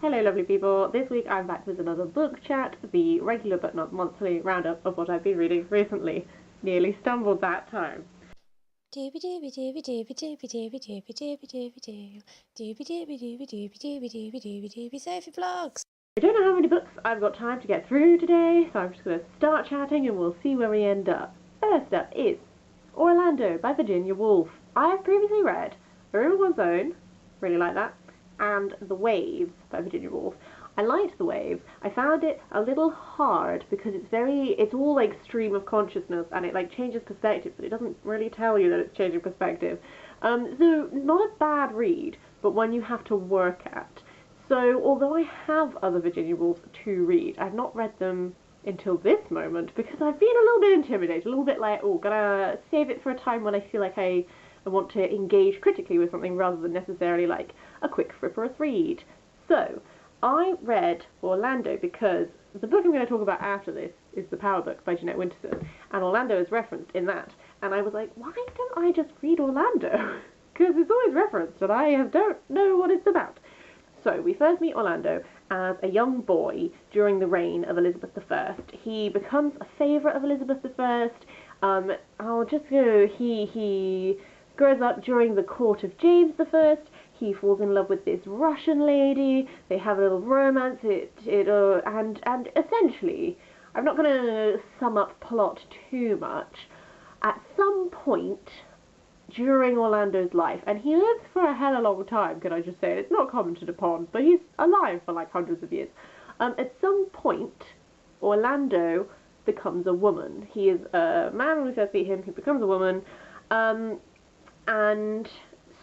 Hello lovely people, this week I'm back with another book chat, the regular but not monthly roundup of what I've been reading recently. Nearly stumbled that time. So vlogs. I don't know how many books I've got time to get through today, so I'm just going to start chatting and we'll see where we end up. First up is Orlando by Virginia Woolf. I have previously read A Room of One's Own, really like that, and The Waves by Virginia Woolf. I liked The Waves. I found it a little hard because it's all like stream of consciousness and it like changes perspective, but it doesn't really tell you that it's changing perspective. So not a bad read, but one you have to work at. So although I have other Virginia Woolf to read, I've not read them until this moment because I've been a little bit intimidated, a little bit like, oh, gonna save it for a time when I feel like I want to engage critically with something rather than necessarily like a quick frivolous read. So I read Orlando because the book I'm going to talk about after this is the Powerbook by Jeanette Winterson, and Orlando is referenced in that, and I was like, why don't I just read Orlando? Because it's always referenced and I don't know what it's about. So we first meet Orlando as a young boy during the reign of Elizabeth I. He becomes a favourite of Elizabeth I. He grows up during the court of James I. He falls in love with this Russian lady. They have a little romance. And essentially, I'm not going to sum up plot too much. At some point during Orlando's life, and he lives for a hell of a long time, can I just say? It's not commented upon, but he's alive for like hundreds of years. At some point, Orlando becomes a woman. He is a man when we first meet him. He becomes a woman, and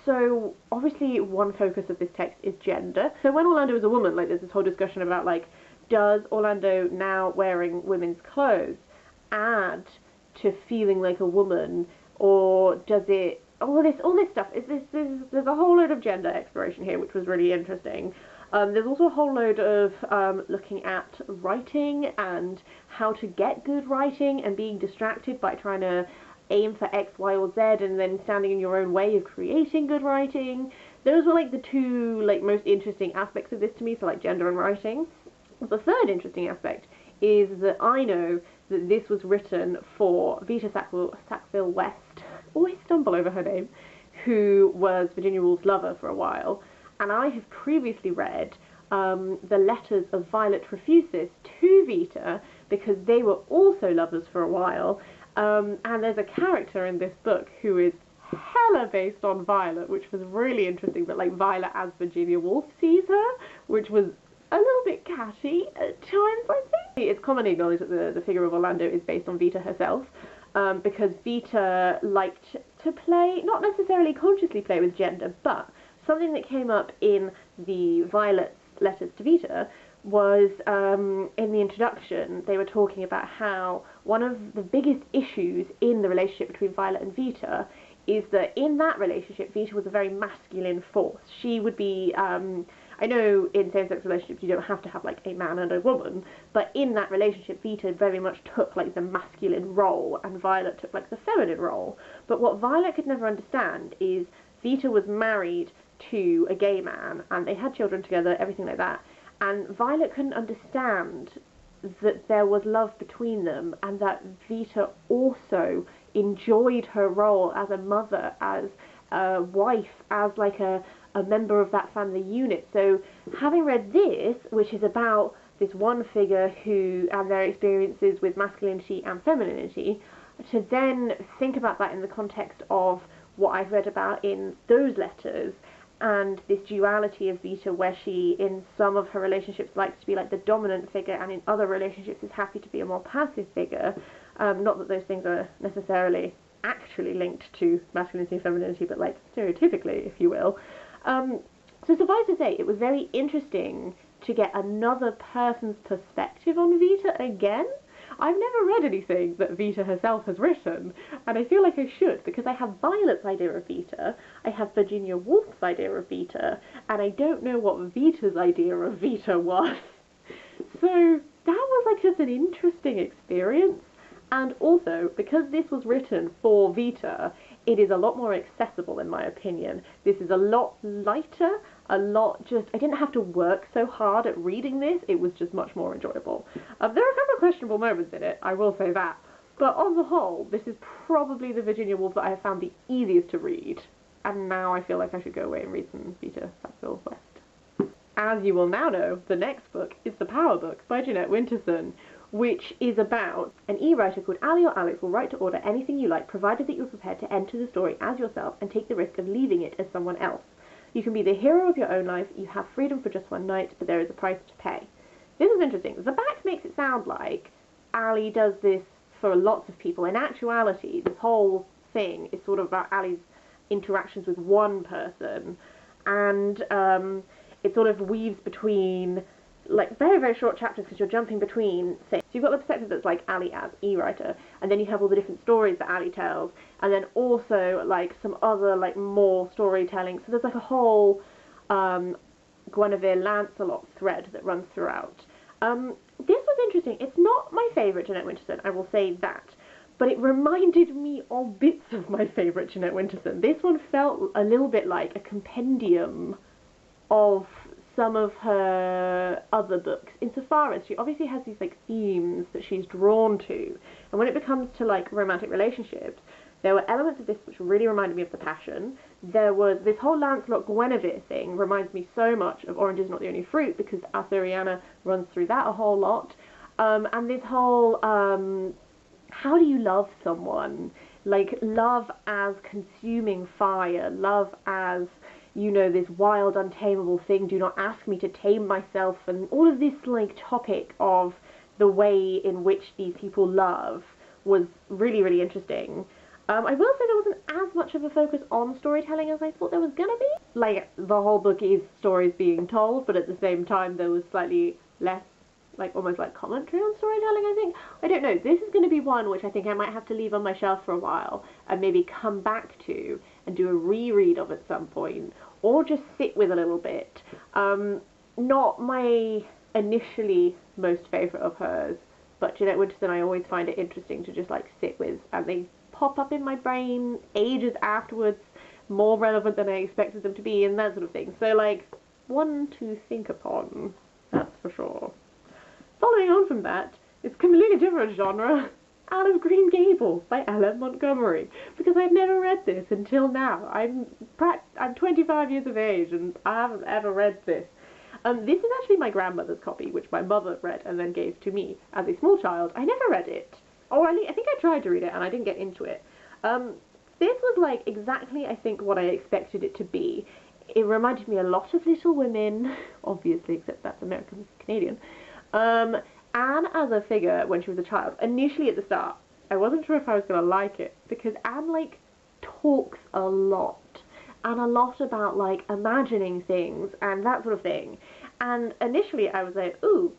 so obviously one focus of this text is gender. So when Orlando is a woman, like there's this whole discussion about like, does Orlando now wearing women's clothes add to feeling like a woman, or does it all this stuff? There's a whole load of gender exploration here, which was really interesting. There's also a whole load of looking at writing and how to get good writing and being distracted by trying to aim for X, Y, or Z and then standing in your own way of creating good writing. Those were like the two like most interesting aspects of this to me, so like gender and writing. The third interesting aspect is that I know that this was written for Vita Sackville West, always stumble over her name, who was Virginia Woolf's lover for a while, and I have previously read the letters of Violet Trefusis to Vita because they were also lovers for a while. And there's a character in this book who is hella based on Violet, which was really interesting, but like Violet as Virginia Woolf sees her, which was a little bit catchy at times, I think. It's commonly acknowledged that the figure of Orlando is based on Vita herself, because Vita liked to play, not necessarily consciously play with gender, but something that came up in the Violet's letters to Vita was in the introduction they were talking about how one of the biggest issues in the relationship between Violet and Vita is that in that relationship Vita was a very masculine force. She would be, I know in same-sex relationships you don't have to have like a man and a woman, but in that relationship Vita very much took like the masculine role and Violet took like the feminine role. But what Violet could never understand is Vita was married to a gay man and they had children together, everything like that. And Violet couldn't understand that there was love between them and that Vita also enjoyed her role as a mother, as a wife, as like a member of that family unit. So having read this, which is about this one figure who and their experiences with masculinity and femininity, to then think about that in the context of what I've read about in those letters, and this duality of Vita where she in some of her relationships likes to be like the dominant figure and in other relationships is happy to be a more passive figure. Not that those things are necessarily actually linked to masculinity and femininity, but like stereotypically, if you will. So suffice to say, it was very interesting to get another person's perspective on Vita again. I've never read anything that Vita herself has written, and I feel like I should, because I have Violet's idea of Vita, I have Virginia Woolf's idea of Vita, and I don't know what Vita's idea of Vita was. So that was like just an interesting experience, and also, because this was written for Vita, it is a lot more accessible in my opinion. This is a lot lighter, a lot just, I didn't have to work so hard at reading this, it was just much more enjoyable. There are a couple of questionable moments in it, I will say that, but on the whole, this is probably the Virginia Woolf that I have found the easiest to read, and now I feel like I should go away and read some Peter Sackville West. As you will now know, the next book is The Powerbook by Jeanette Winterson, which is about an e-writer called Ali or Alex will write to order anything you like, provided that you're prepared to enter the story as yourself and take the risk of leaving it as someone else. You can be the hero of your own life, you have freedom for just one night, but there is a price to pay. This is interesting. The back makes it sound like Ali does this for lots of people. In actuality, this whole thing is sort of about Ali's interactions with one person, and it sort of weaves between like very, very short chapters because you're jumping between things. So you've got the perspective that's like Ali as e-writer, and then you have all the different stories that Ali tells, and then also like some other like more storytelling. So there's like a whole Guinevere Lancelot thread that runs throughout. This was interesting. It's not my favourite Jeanette Winterson, I will say that, but it reminded me of bits of my favourite Jeanette Winterson. This one felt a little bit like a compendium of some of her other books, insofar as she obviously has these like themes that she's drawn to, and when it becomes to like romantic relationships, there were elements of this which really reminded me of The Passion. There was this whole Lancelot Guinevere thing reminds me so much of Orange Is Not the Only Fruit, because Arthuriana runs through that a whole lot, and this whole how do you love someone, like love as consuming fire, love as, you know, this wild, untamable thing, do not ask me to tame myself, and all of this, like, topic of the way in which these people love was really, really interesting. I will say there wasn't as much of a focus on storytelling as I thought there was gonna be. Like, the whole book is stories being told, but at the same time there was slightly less, like, almost like commentary on storytelling, I think. I don't know, this is going to be one which I think I might have to leave on my shelf for a while, and maybe come back to, and do a reread of at some point, or just sit with a little bit. Not my initially most favourite of hers, but Jeanette Winterson, I always find it interesting to just, like, sit with, and they pop up in my brain ages afterwards, more relevant than I expected them to be, and that sort of thing. So, like, one to think upon, that's for sure. Following on from that, it's completely different genre, Anne of Green Gables by Ella Montgomery, because I've never read this until now. I'm 25 years of age and I haven't ever read this. This is actually my grandmother's copy, which my mother read and then gave to me as a small child. I never read it. Or I think I tried to read it and I didn't get into it. This was like exactly, I think, what I expected it to be. It reminded me a lot of Little Women, obviously, except that's American Canadian. Anne as a figure when she was a child, initially at the start, I wasn't sure if I was going to like it, because Anne, like, talks a lot, and a lot about, like, imagining things, and that sort of thing, and initially I was like, ooh,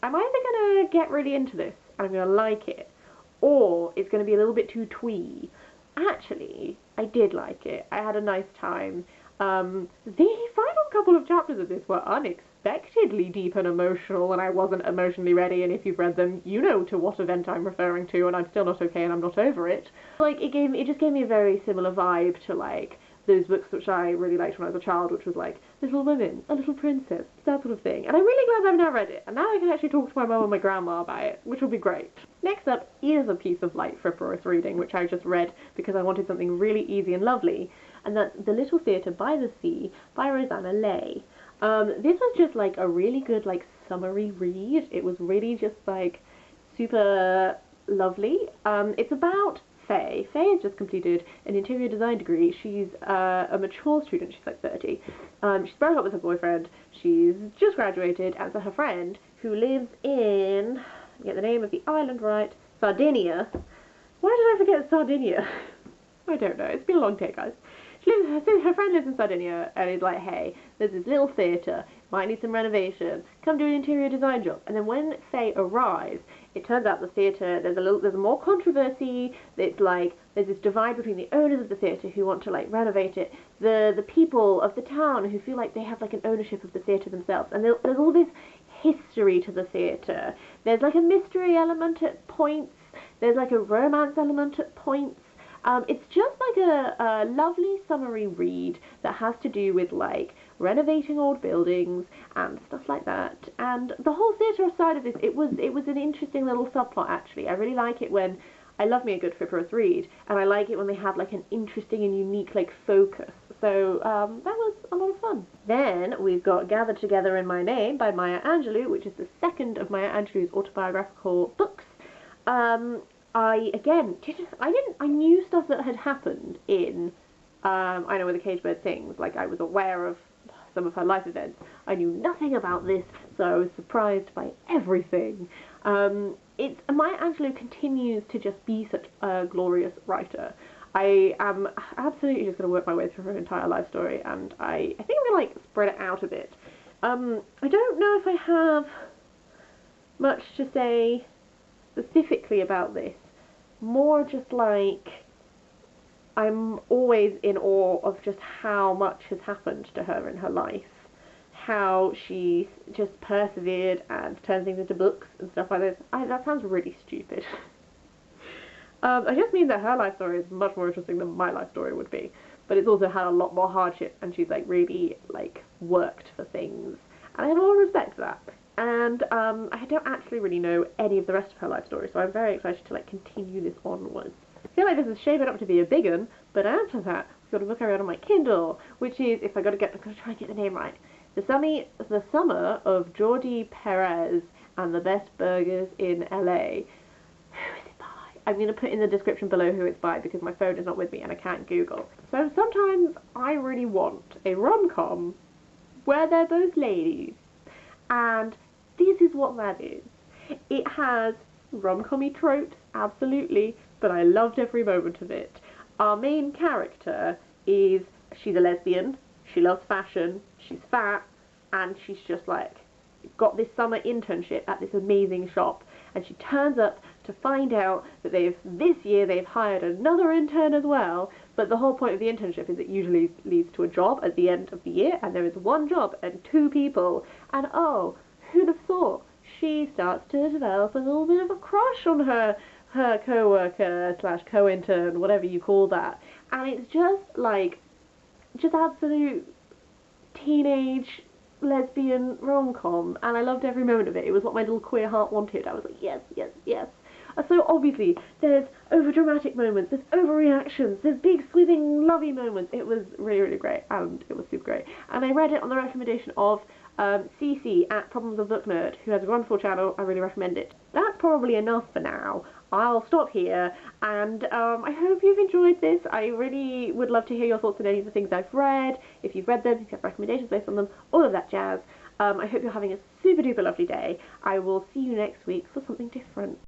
I'm either going to get really into this, and I'm going to like it, or it's going to be a little bit too twee. Actually, I did like it. I had a nice time. The final couple of chapters of this were unexpectedly deep and emotional, and I wasn't emotionally ready, and if you've read them, you know to what event I'm referring to, and I'm still not okay and I'm not over it. Like, it just gave me a very similar vibe to, like, those books which I really liked when I was a child, which was like Little Women, A Little Princess, that sort of thing. And I'm really glad I've now read it, and now I can actually talk to my mum and my grandma about it, which will be great. Next up is a piece of light frivolous reading, which I just read because I wanted something really easy and lovely, and that's The Little Theatre by the Sea by Rosanna Lay. This was just like a really good, like, summery read. It was really just like super lovely. It's about Faye. Faye has just completed an interior design degree. She's a mature student. She's like 30. She's broken up with her boyfriend. She's just graduated, and so her friend, who lives in, get the name of the island right, Sardinia. Why did I forget Sardinia? I don't know. It's been a long day, guys. Her friend lives in Sardinia and is like, hey, there's this little theatre, might need some renovation, come do an interior design job. And then when Faye arrives, it turns out the theatre, there's more controversy. It's like, there's this divide between the owners of the theatre who want to, like, renovate it, the people of the town who feel like they have, like, an ownership of the theatre themselves. And there's all this history to the theatre. There's, like, a mystery element at points. There's, like, a romance element at points. It's just like a lovely summery read that has to do with, like, renovating old buildings and stuff like that. And the whole theatre side of this, it was an interesting little subplot actually. I really like it when, I love me a good frivolous read, and I like it when they have like an interesting and unique like focus. So that was a lot of fun. Then we've got Gathered Together in My Name by Maya Angelou, which is the second of Maya Angelou's autobiographical books. I knew stuff that had happened in I Know Where the Caged Bird Sings. Like, I was aware of some of her life events. I knew nothing about this, so I was surprised by everything. Maya Angelou continues to just be such a glorious writer. I am absolutely just going to work my way through her entire life story, and I think I'm going to, like, spread it out a bit. I don't know if I have much to say specifically about this. More just like, I'm always in awe of just how much has happened to her in her life. How she just persevered and turned things into books and stuff like this. That sounds really stupid. I just mean that her life story is much more interesting than my life story would be. But it's also had a lot more hardship, and she's like really like worked for things. And I have a lot of respect for that. And I don't actually really know any of the rest of her life story, so I'm very excited to like continue this onwards. I feel like this is shaping up to be a big one, but after that, I've got a book I read on my Kindle, which is, I'm gonna try and get the name right, The Summer of Jordi, Perez and the Best Burgers in LA. Who is it by? I'm going to put in the description below who it's by because my phone is not with me and I can't Google. So sometimes I really want a rom-com where they're both ladies. And this is what that is. It has rom-com-y tropes, absolutely, but I loved every moment of it. Our main character she's a lesbian, she loves fashion, she's fat, and she's just like got this summer internship at this amazing shop, and she turns up to find out that this year they've hired another intern as well, but the whole point of the internship is it usually leads to a job at the end of the year, and there is one job and two people, and oh, who'd have thought, she starts to develop a little bit of a crush on her co-worker / co-intern, whatever you call that, and it's just absolute teenage lesbian rom-com, and I loved every moment of it. It was what my little queer heart wanted. I was like, yes, yes, yes. So obviously there's over-dramatic moments, there's overreactions, there's big sweeping lovey moments. It was really, really great, and it was super great. And I read it on the recommendation of Cece at Problems of Book Nerd, who has a wonderful channel. I really recommend it. That's probably enough for now. I'll stop here, and I hope you've enjoyed this. I really would love to hear your thoughts on any of the things I've read, if you've read them, if you have recommendations based on them, all of that jazz. I hope you're having a super duper lovely day. I will see you next week for something different.